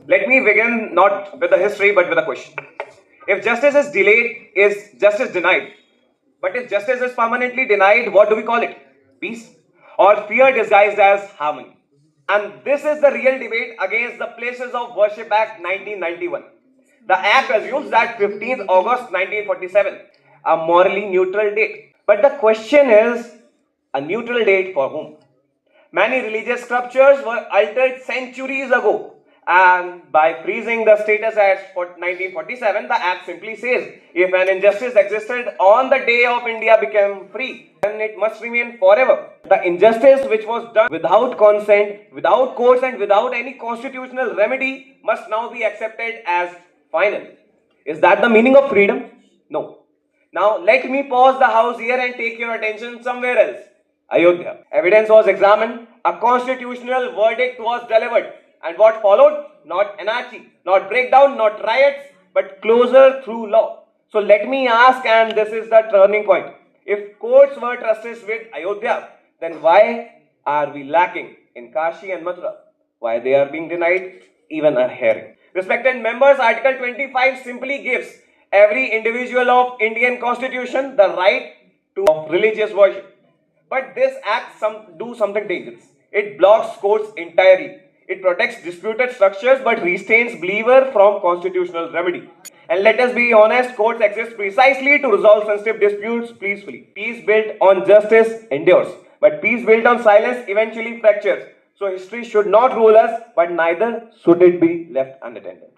Let me begin not with the history but with a question. If justice is delayed, is justice denied? But if justice is permanently denied, what do we call it? Peace? Or fear disguised as harmony? And this is the real debate against the Places of Worship Act 1991. The act assumes that 15th August 1947, a morally neutral date. But the question is, a neutral date for whom? Many religious sculptures were altered centuries ago. And by freezing the status at 1947, the act simply says if an injustice existed on the day of India became free, then it must remain forever. The injustice which was done without consent, without courts, and without any constitutional remedy must now be accepted as final. Is that the meaning of freedom? No. Now, let me pause the house here and take your attention somewhere else. Ayodhya. Evidence was examined, a constitutional verdict was delivered. And what followed? Not anarchy, not breakdown, not riots, but closure through law. So let me ask, and this is the turning point. If courts were trusted with Ayodhya, then why are we lacking in Kashi and Mathura? Why they are being denied even a hearing? Respected members, Article 25 simply gives every individual of Indian Constitution the right to religious worship. But this act do something dangerous. It blocks courts entirely. It protects disputed structures but restrains believer from constitutional remedy. And let us be honest, courts exist precisely to resolve sensitive disputes peacefully. Peace built on justice endures, but peace built on silence eventually fractures. So history should not rule us, but neither should it be left unattended.